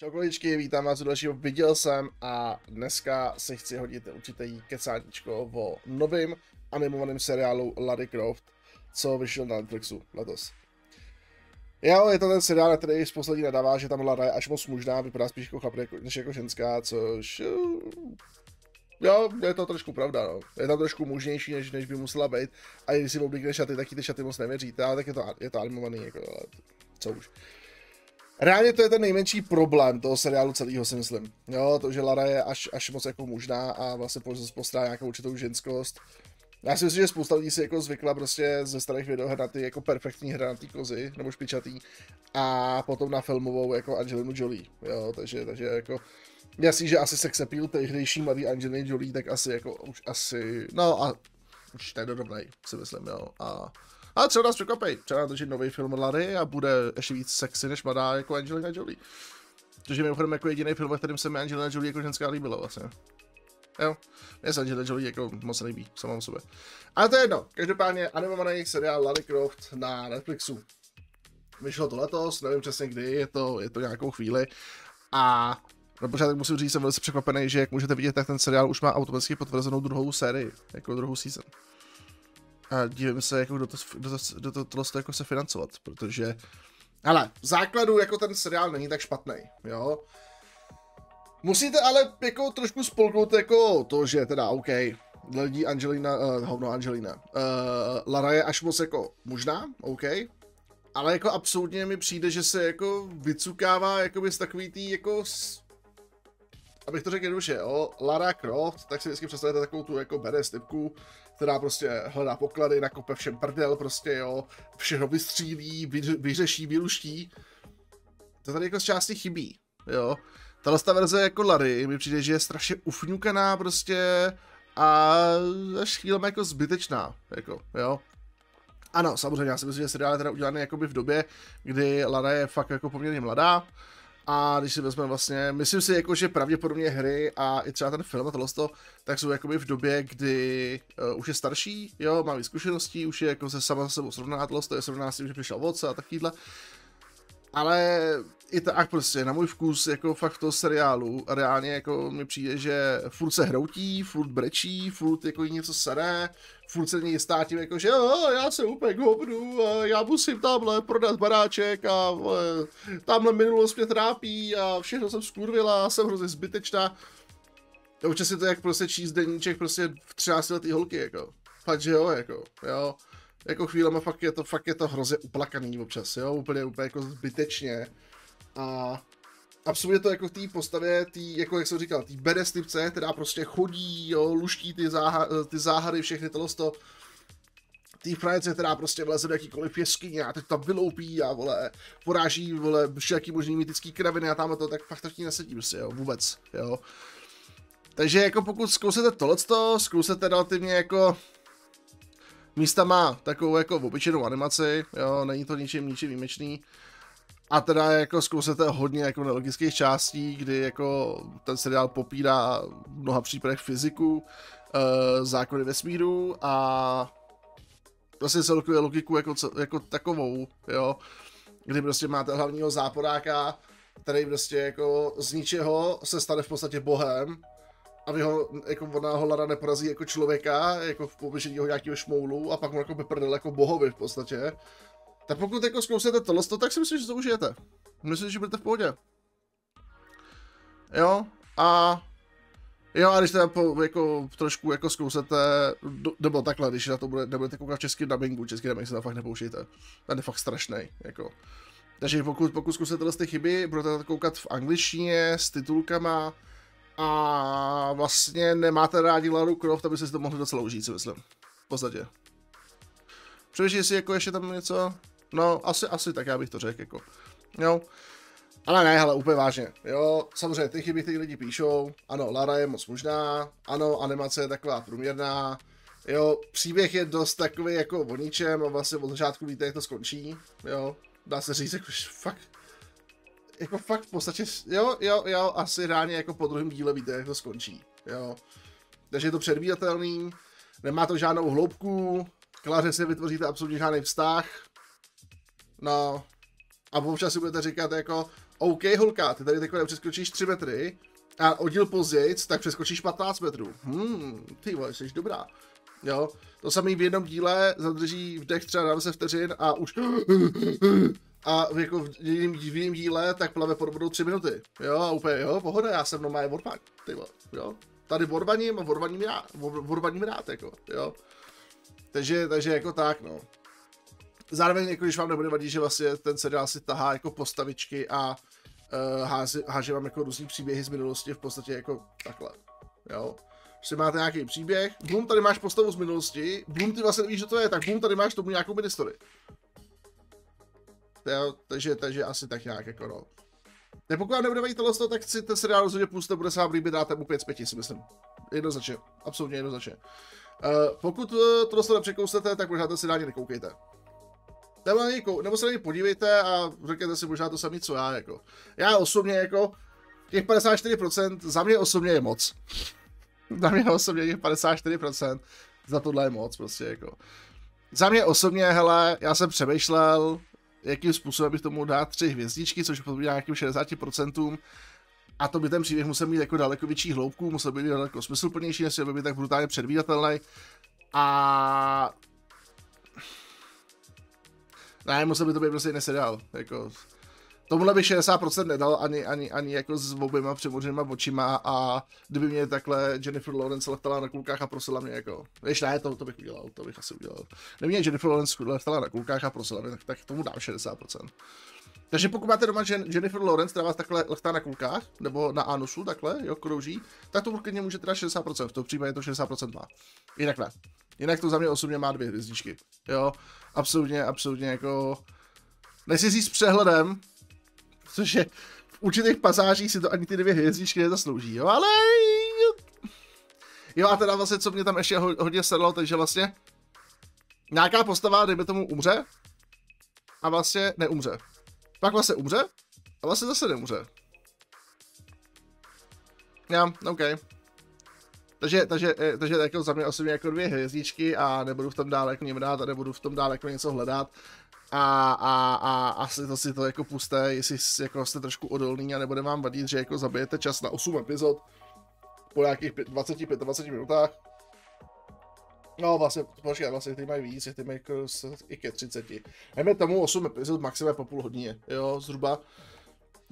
Čokoličky, vítám vás u dalšího Viděl jsem a dneska si chci hodit určitý kecáníčko o novým animovaném seriálu Lara Croft, co vyšel na Netflixu letos. Jo, je to ten seriál, na který spousta lidí nadává, že tam Lara je až moc mužná, vypadá spíš jako chlap než jako ženská, což... Jo, je to trošku pravda, no. Je tam trošku mužnější, než by musela být. A když si oblíkne šaty, taky ty šaty moc nevěříte, ale tak je to animovaný, jako, ale co už. Reálně to je ten nejmenší problém toho seriálu celého, si myslím. Jo, to, že Lara je až moc jako mužná a vlastně postrádá nějakou určitou ženskost. Já si myslím, že spousta lidí si jako zvykla prostě ze starých videoher na ty jako perfektní hranatý kozy, nebo špičatý, a potom na filmovou jako Angelinu Jolie, jo, takže jako jasný, že asi sex appeal tehdejší mladý Angeliny Jolie, tak asi jako už asi, no a už nedodobnej, si myslím, jo, a třeba nás překvapí, třeba natočit nový film Lary a bude ještě víc sexy než mladá jako Angelina Jolie. Což je mimochodem jako jediný film, ve kterým se mi Angelina Jolie jako ženská líbila vlastně. Jo, mě se Angelina Jolie jako moc líbí, samou sobě. Ale to je jedno, každopádně animovaný seriál Lara Croft na Netflixu. Vyšlo to letos, nevím přesně kdy, je to nějakou chvíli. A na počátek musím říct, jsem velice překvapený, že jak můžete vidět, tak ten seriál už má automaticky potvrzenou druhou sérii, jako druhou season. A dívím se, jako kdo to jako se financovat, protože... Ale v základu jako ten seriál není tak špatný, jo. Musíte ale jako trošku spolknout jako to, že teda OK, lidi Angelina, Lara je až moc jako možná, OK, ale jako absolutně mi přijde, že se jako vycukává jakoby z takový tý jako... Abych to řekl jednoduše, jo, Lara Croft, tak si vždycky představíte takovou tu jako badass typku, která prostě hledá poklady, nakope všem prdel, prostě jo, všechno vystřílí, vyřeší, vyluští. To tady jako z části chybí, jo. Tato verze jako Lary mi přijde, že je strašně ufňukaná prostě a až chvílem jako zbytečná, jako, jo. Ano, samozřejmě, já si myslím, že seriál je teda udělaný jakoby v době, kdy Lara je fakt jako poměrně mladá. A když si vezmeme vlastně, myslím si jako, že pravděpodobně hry a i třeba ten film a tohle, tak jsou jakoby v době, kdy už je starší, jo, má víc zkušeností, už je jako se sama sebou srovná, tohle je srovná s tím, že přišel otce a takovýhle. Ale i tak prostě na můj vkus jako fakt v toho seriálu reálně jako mi přijde, že furt se hroutí, furt brečí, furt jako něco sere, furt se není jistá tím jako, že jo, já jsem úplně k hovnu, já musím tamhle prodat baráček a tamhle minulost mě trápí a všechno jsem skurvila, jsem hrozně zbytečná. Učím si to jak prostě číst deníček prostě v 13letý holky jako, fakt že jo, jako, jo. Jako chvílema fakt je to hrozně uplakaný občas, jo, úplně jako zbytečně. A absolutně to jako v té postavě, jako jak jsem říkal, té badass typce, která prostě chodí, jo, luští ty záhady, všechny tohle. Té frajce, která prostě vleze do jakýkoliv jeskyně a teď tam vyloupí a vole, poráží, vole, všelaký možný mytický kraviny a tam to, tak fakt to tím nesedí prostě, jo, vůbec, jo. Takže jako pokud zkusíte tohleto, zkusíte relativně jako... Místa má takovou jako obyčejnou animaci, jo, není to ničím výjimečný. A teda jako zkusíte hodně jako nelogických částí, kdy jako ten seriál popírá v mnoha případech fyziku, zákony vesmíru a vlastně celkově logiku jako takovou, jo. Kdy prostě máte hlavního záporáka, který prostě jako z ničeho se stane v podstatě bohem. A ona ho Lara neporazí jako člověka, jako v poběžení nějakého šmoulu a pak mu jako vyprdel jako bohovi v podstatě. Tak pokud jako zkusíte tohle, tak si myslím, že to užijete. Myslím, že budete v pohodě. Jo, a když teda jako trošku jako zkusíte, nebo takhle, když na to nebudete koukat v českém dubbingu, český dubbing se tam fakt nepouštějte. Ten je fakt strašný, jako. Takže pokud zkusíte tyhle chyby, budete koukat v angličtině s titulkama, a vlastně nemáte rádi Laru Croft, aby si to mohli docela užít, si myslím. V podstatě. Přemýšlím si jako ještě tam něco, no asi tak já bych to řekl jako. Jo. Ale ne, hele, úplně vážně, jo, samozřejmě ty chyby, ty lidi píšou, ano, Lara je moc možná, ano, animace je taková průměrná, jo, příběh je dost takový jako o ničem a vlastně od začátku víte, jak to skončí, jo, dá se říct, jako fakt v podstatě, jo, asi reálně jako po druhém díle víte, jak to skončí, jo. Takže je to předvídatelný, nemá to žádnou hloubku, k Laře si vytvoříte absolutně žádný vztah, no, a občas si budete říkat jako, OK, holka, ty tady takhle přeskočíš 3 metry a o díl později, tak přeskočíš 15 metrů. Ty vole, jsi dobrá. Jo, to samý v jednom díle zadrží vdech třeba na 10 vteřin a už a jako v jiném díle tak plave pod vodou 3 minuty. Jo, a úplně, jo, pohoda, já jsem normálně odvaň, ty vole, jo. Tady odvaním a odvaním rád, jako, jo. Takže jako tak, no. Zároveň, jako když vám nebude vadit, že vlastně ten seriál si tahá jako postavičky a háže vám jako různý příběhy z minulosti v podstatě jako takhle, jo. Když máte nějaký příběh, bum, tady máš postavu z minulosti, bum, ty vlastně nevíš, že to je, tak bum, tady máš tomu nějakou ministory. Takže asi tak nějak, jako no. Tak pokud vám nebude vadit tohle, tak si ten seriál rozhodně pusťte, bude se vám líbit, dáte mu 5 z 5, si myslím. Jednoznačně, absolutně jednoznačně. Pokud tohle nepřekousnete, tak možná ten seriál nekoukejte. Nebo se na něj podívejte a řekněte si možná to samé, co já, jako. Já osobně, jako, těch 54% za mě osobně je moc. Za mě osobně těch 54% za tohle je moc, prostě, jako. Za mě osobně, hele, já jsem přemýšlel, jakým způsobem bych tomu dát 3 hvězdičky, což odpovídá nějakým 60%. A to by ten příběh musel mít jako daleko větší hloubku, musel být daleko smysluplnější, než by být tak brutálně předvídatelný. A ne, musel by to být prostě jiný seriál, jako. Tomuhle bych 60% nedal ani jako s oběma přemořenýma očima a kdyby mě takhle Jennifer Lawrence leftala na kulkách a prosila mě jako, víš, ne, to bych udělal, to bych asi udělal. Kdyby mě Jennifer Lawrence leftala na kulkách a prosila mě, tak tomu dám 60%. Takže pokud máte doma Jennifer Lawrence, která vás takhle leftá na kulkách, nebo na anusu, takhle, jo, krouží, tak to klidně můžete dát 60%, v tom případě to 60% má. Jinak ne. Jinak to za mě osobně má 2 hvězdičky, jo, absolutně jako, nechci si s přehledem, což je v určitých pasážích si to ani ty 2 hvězdičky nezaslouží, jo, ale jo a teda vlastně, co mě tam ještě hodně sedlo, takže vlastně nějaká postava, dejme tomu, umře a vlastně neumře. Pak vlastně umře a vlastně zase neumře. Já, OK. Takže jako za mě osobně jako 2 hvězdičky a nebudu v tom dál jako brát a nebudu v tom dál jako něco hledat. A asi to si to jako puste, jestli jako jste trošku odolný a nebude vám vadit, že jako zabijete čas na 8 epizod po nějakých 20-25 minutách. No vlastně, počkej, vlastně ty mají víc, ty mají jako i ke 30. Jdeme tomu 8 epizod maximálně po půl hodině, jo, zhruba.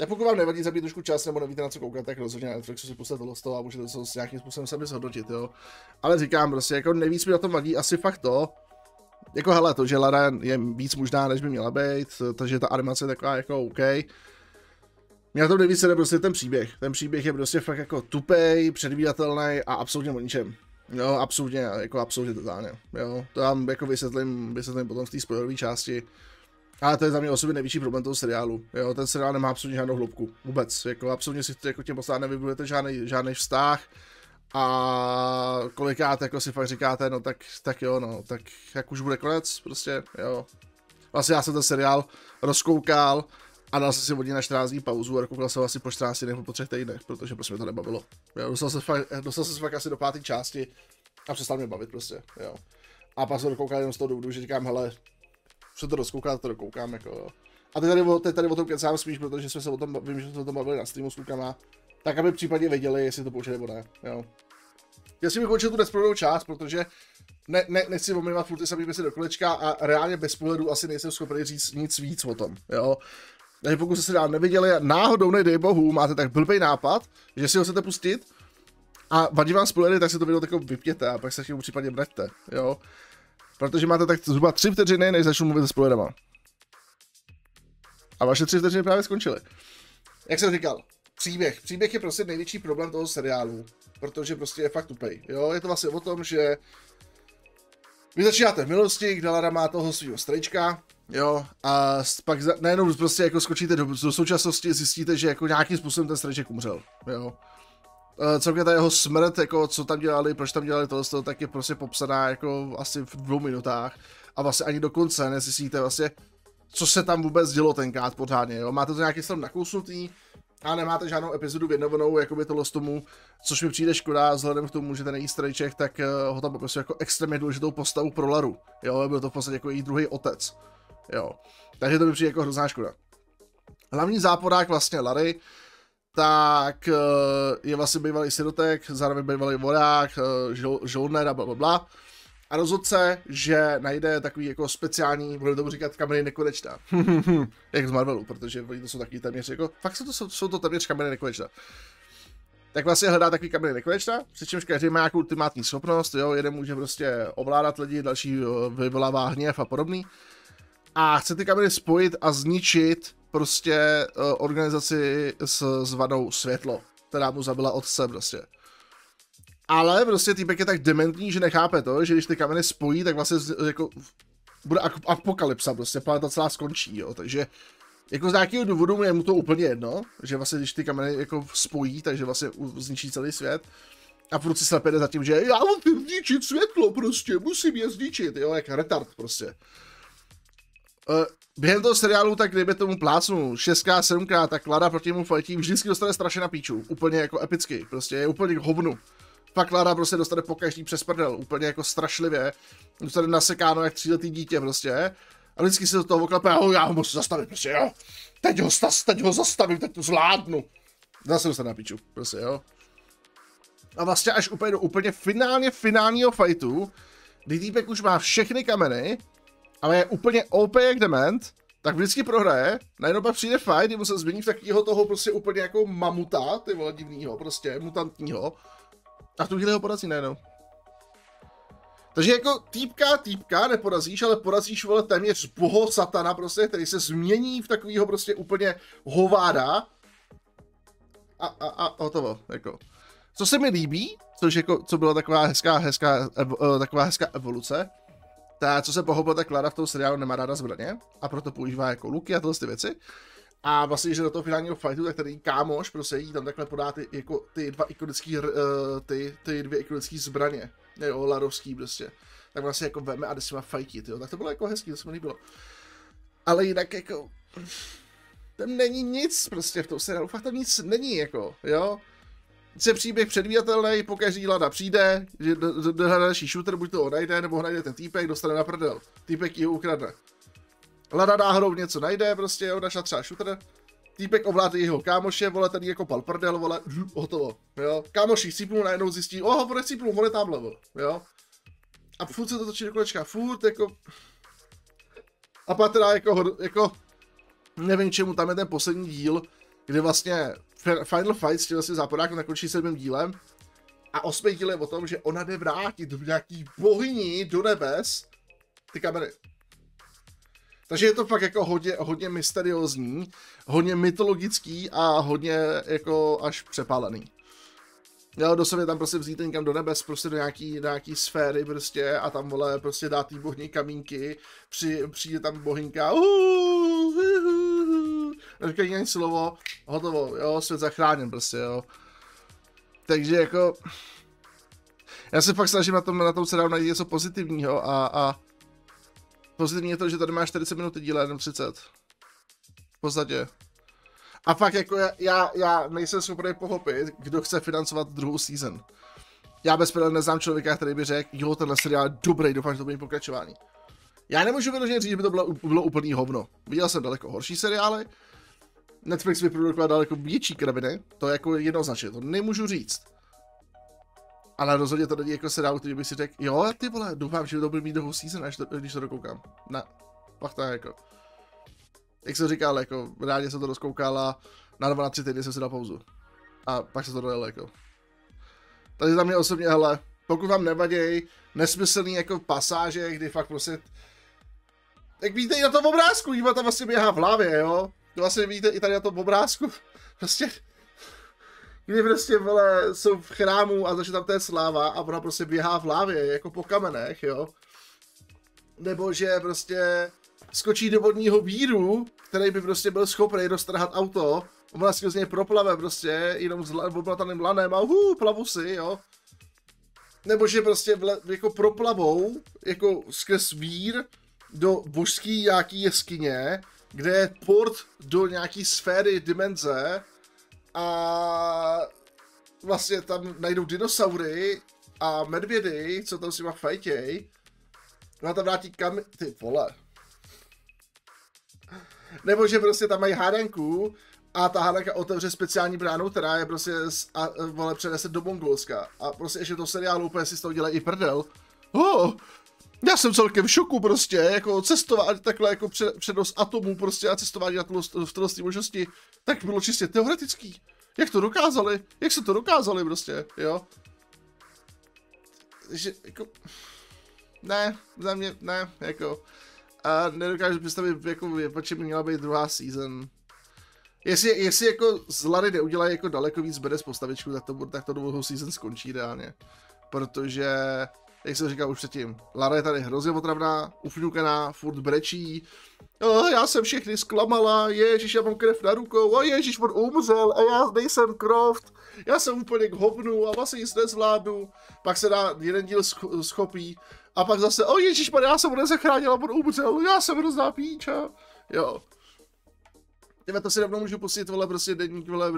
A pokud vám nevadí zabít trošku čas nebo nevíte na co koukat, tak rozhodně na Netflixu si pustíte tohle z toho a můžete to s nějakým způsobem sami zhodnotit, jo. Ale říkám prostě, jako nejvíc mi na tom vadí asi fakt to, jako hele, to, že Lara je víc možná, než by měla být, takže ta animace je taková jako OK. Mě na tom nejvíc jde prostě ten příběh. Ten příběh je prostě fakt jako tupej, předvídatelný a absolutně o ničem. Jo, absolutně totálně. Jo, to vám jako vysvětlím potom v té spoilerové části. Ale to je za mě osobně největší problém toho seriálu. Jo, ten seriál nemá absolutně žádnou hloubku. Vůbec. Jako absolutně si jako těm postavám nevybudujete žádný vztah. A kolikrát jako si fakt říkáte, no tak jo, no, tak jak už bude konec, prostě, jo. Vlastně já jsem ten seriál rozkoukal a dal jsem si od něj na 14 dní pauzu a koukal jsem asi po 14 dnech, po 3 týdnech, protože prostě mě to nebavilo. Jo, dostal jsem se fakt asi do 5. části a přestal mě bavit prostě, jo. A pak jsem dokoukal jenom z toho důvodu, že říkám, hele, co to rozkoukat, to dokoukám, jako jo. A teď tady o tom kecám spíš, protože jsme se o tom, vím, že jsme o tom bavili na streamu s klukama, tak aby případně věděli, jestli to poučili nebo ne, jo. Já si bych končil tu nespoilerovou část, protože nechci omývat furt ty samý věci do kolečka a reálně bez pohledu asi nejsem schopný říct nic víc o tom, jo. Takže pokud jste se dál neviděli a náhodou, nedej bohu, máte tak blbej nápad, že si ho chcete pustit a vadí vám spoilery, tak si to video tako vypněte a pak se k němu případně vraťte, jo. Protože máte tak zhruba 3 vteřiny, než začnu mluvit se spoilerama. A vaše 3 vteřiny právě skončily. Jak jsem říkal, příběh je prostě největší problém toho seriálu, protože prostě je fakt tupej, jo, je to vlastně o tom, že vy začínáte v milosti, kde Lara má toho svého strejčka, jo, a pak najednou prostě jako skočíte do současnosti, zjistíte, že jako nějakým způsobem ten strejček umřel, jo. Celkem ta jeho smrt, jako co tam dělali, proč tam dělali tohle, tak je prostě popsaná jako asi v 2 minutách a vlastně ani do konce nezjistíte vlastně, co se tam vůbec dělo tenkrát pořádně, jo. Máte to nějaký stav nakousnutý a nemáte žádnou epizodu věnovanou jakoby tohle z tomu, což mi přijde škoda, vzhledem k tomu, že ten easter egg, tak ho tam popisu jako extrémně důležitou postavu pro Laru, jo, byl to v podstatě jako její druhý otec, jo. Takže to mi přijde jako hrozná škoda. Hlavní záporák vlastně Larry, tak je vlastně bývalý sirotek, zároveň bývalý voják, žoldnér a blablabla. A rozhodl se, že najde takový jako speciální, budeme tomu říkat kameny nekonečná. Jak z Marvelu, protože oni to jsou takový téměř jako, fakt jsou to téměř kameny nekonečná. Tak vlastně hledá takový kameny nekonečná, přičemž každý má nějakou ultimátní schopnost, jo, jeden může prostě ovládat lidi, další vyvolává hněv a podobný. A chce ty kameny spojit a zničit prostě organizaci zvanou Světlo, která mu zabila otce prostě. Ale prostě týpek je tak dementní, že nechápe to, že když ty kameny spojí, tak vlastně jako bude apokalypsa prostě, planeta celá skončí, jo, takže jako z nějakého důvodu je mu to úplně jedno, že vlastně když ty kameny jako spojí, takže vlastně zničí celý svět. A furt si slepě jde za tím, že já musím zničit světlo prostě, musím je zničit, jo, jak retard prostě. Během toho seriálu, tak kdyby tomu plácnu 6x, 7x, tak Lara proti mu fightí vždycky dostane strašně na píču, úplně jako epicky, prostě je úplně k hovnu. Fakt Lara prostě dostane pokaždý přes prdel, úplně jako strašlivě, dostane nasekáno jak 3letý dítě prostě. A vždycky se do toho oklepe, já ho musím zastavit, prostě jo. Teď ho zastavím, teď to zvládnu. Zase dostane na píču, prostě jo. A vlastně až úplně do úplně finálního fightu, kdy týpek už má všechny kameny, ale je úplně OP jak dement, tak vždycky prohraje, najednou pak přijde fight, kdy mu se změní v takového toho prostě úplně jako mamuta, ty vole divnýho, prostě mutantního. A v tu chvíli ho porazí najednou. Takže jako týpka neporazíš, ale porazíš, vole, téměř boho satana prostě, který se změní v takovýho prostě úplně hováda. A hotovo, jako. Co se mi líbí, což jako, co byla taková hezká evoluce, ta, co se pochopil, tak Lara v tom seriálu nemá ráda zbraně a proto používá jako luky a tyhle ty věci. A vlastně, že do toho finálního fightu, tak tady kámoš prostě jí tam takhle podá ty dvě ikonické zbraně, jo, larovský prostě. Tak vlastně jako veme a jde s těma fajtit, jo, tak to bylo jako hezký, to se mi líbilo. Ale jinak jako, tam není nic prostě v tom seriálu, fakt tam nic není jako, jo. Je příběh předvídatelný, pokaždý Lara přijde, jde na další shooter, buď to ho najde, nebo ho najde ten týpek, dostane na prdel. Týpek ji ho ukradne. Lara náhodou něco najde, prostě jo, našla třeba shooter. Týpek ovládne jeho kámoše, vole, ten jako pal prdel, vole, hotovo, jo. Kámoši chcípnul, najednou zjistí, proč chcípnul, on je tamhle, jo. A furt se to točí do kolečka, furt jako... A pak teda jako nevím čemu, tam je ten poslední díl, kdy vlastně Final Fight s tím vlastně záporákem nakončí 7. dílem a 8. díl je o tom, že ona jde vrátit do nějaký bohyni do nebes ty kamery. Takže je to fakt jako hodně mysteriózní, hodně mytologický a hodně jako až přepálený. Jo, doslova tam prostě vzít někam do nebes, prostě do nějaký sféry prostě a tam vole prostě dát tý bohni kamínky, přijde tam bohinka, neříkají ani slovo, hotovo, jo, svět zachráněn prostě, jo. Takže jako, já se fakt snažím na tom seriálu najít něco pozitivního a pozitivní je to, že tady má 40 minut díle, jenom 30. V podstatě. A fakt jako já nejsem schopný pochopit, kdo chce financovat druhou season. Já bezpředně neznám člověka, který by řekl, jo, tenhle seriál je dobrý, doufám, že to bude pokračování. Já nemůžu vyloženě říct, že by to bylo úplný hovno. Viděl jsem daleko horší seriály, Netflix vyprodukoval daleko větší kraviny, to je jako jednoznačně, to nemůžu říct. Ale rozhodně to není jako seriál, který bych si řekl, jo, ty vole, doufám, že to bude mít druhou season, když to dokoukám. Ne, fakt tak jako. Jak jsem říkal, jako, rádi jsem to rozkoukal a na 2 na 3 týdny jsem si dal pauzu. A pak se to dojel, jako. Takže za mě osobně, hele, pokud vám nevadí nesmyslný jako pasáže, kdy fakt prostě... Jak vidíte i na tom obrázku, Eva tam vlastně běhá v hlavě, jo? To vlastně vidíte i tady na tom obrázku, prostě... Kdy prostě, vole, jsou v chrámu a začne tam té sláva a ona prostě běhá v hlavě, jako po kamenech, jo? Nebo že prostě skočí do vodního víru, který by prostě byl schopný roztrhat auto, ona si z něj proplave prostě, jenom s oblataným lanem a plavu si, jo. Nebo že prostě jako proplavou, jako skrz vír, do božský nějaký jeskyně, kde je port do nějaký sféry dimenze a vlastně tam najdou dinosaury a medvědy, co tam s nima fajtěj. Ona tam vrátí ty vole. Nebo že prostě tam mají hádanku a ta hádanka otevře speciální bránu, která je prostě vole, přenese do Mongolska. A prostě ještě to seriálu úplně si z toho dělají i prdel. Já jsem celkem v šoku prostě, jako cestování takhle jako přenos atomů prostě a cestování na v této možnosti, tak bylo čistě teoretický. Jak to dokázali? Jak se to dokázali prostě, jo? Že jako... Ne, za mě, ne, jako... A nedokážu představit, jako, po čem měla být druhá season. Jestli jako z Larry neudělají jako daleko víc badass postavičku, tak to druhou season skončí reálně. Protože, jak jsem říkal už předtím, Lara je tady hrozně otravná, ufňukaná, furt brečí. Já jsem všechny zklamala, ježiš, já mám krev na rukou, ježiš, on umřel a já nejsem Croft. Já jsem úplně k hovnu a vlastně nic nezvládnu. Pak se dá jeden díl schopí a pak zase, ježiš, já jsem ho nezachránila, on umřel, já jsem hrozná píča. Jo. To si rovnou můžu pustit, vole, prostě denník, vole,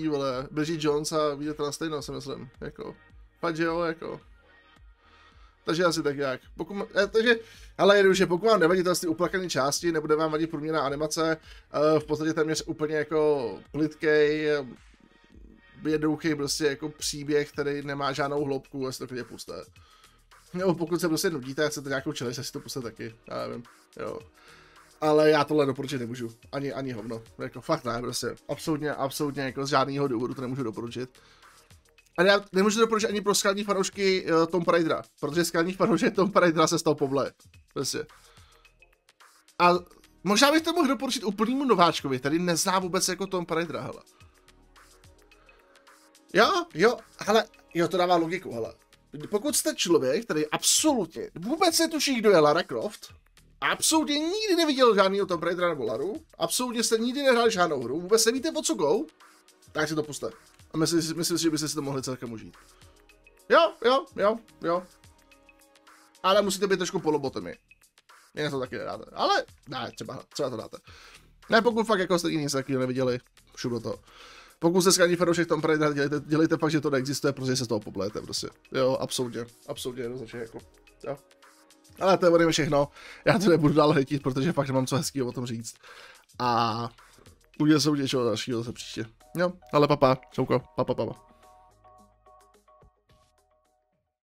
vole, Bridget Jones a vidět to na stejno, si myslím, jako. Fakt, že jo, jako. Takže asi tak jak. Ale jedu, že pokud vám nevadí ty uplakané části, nebude vám vadit průměrná animace, v podstatě téměř úplně jako plitkej, jednoduchý prostě jako příběh, který nemá žádnou hloubku, jestli to klidně pusté. Nebo pokud se prostě nudíte a chcete nějakou challenge, si to pustíte taky, já nevím, jo. Ale já tohle doporučit nemůžu, ani hovno, jako fakt ne, prostě, absolutně jako z žádného důvodu to nemůžu doporučit. A já nemůžu doporučit ani pro skalní fanoušky Tomb Raidera, protože skalní fanoušek Tomb Raidera se stal povle, prostě. A možná bych to mohl doporučit úplnému nováčkovi, který nezná vůbec jako Tomb Raidera, hele. Jo, to dává logiku, hele. Pokud jste člověk, který absolutně vůbec netuší, kdo je Lara Croft, absolutně nikdy neviděl žádnýho Tomb Raidera nebo Laru, absolutně jste nikdy nehráli žádnou hru, vůbec nevíte, o co go, tak si to puste. A myslím si, že byste si to mohli celkem užít. Jo. Ale musíte být trošku polobotomy. Jinak to taky nedáte. Ale ne, třeba to dáte. Ne, pokud fakt jako jste nic takového neviděli, šup do toho. Pokud jste skalní fanoušek Tomb Raidera, dělejte fakt, že to neexistuje, protože se z toho poblejete prostě. Jo, absolutně jednoznačně jako. Jo. Ale to je ode mě všechno. Já to nebudu dál hejtit, protože fakt nemám co hezkýho o tom říct. A udělám se něčeho dalšího zase příště. Jo, ale papa, čauko, papa.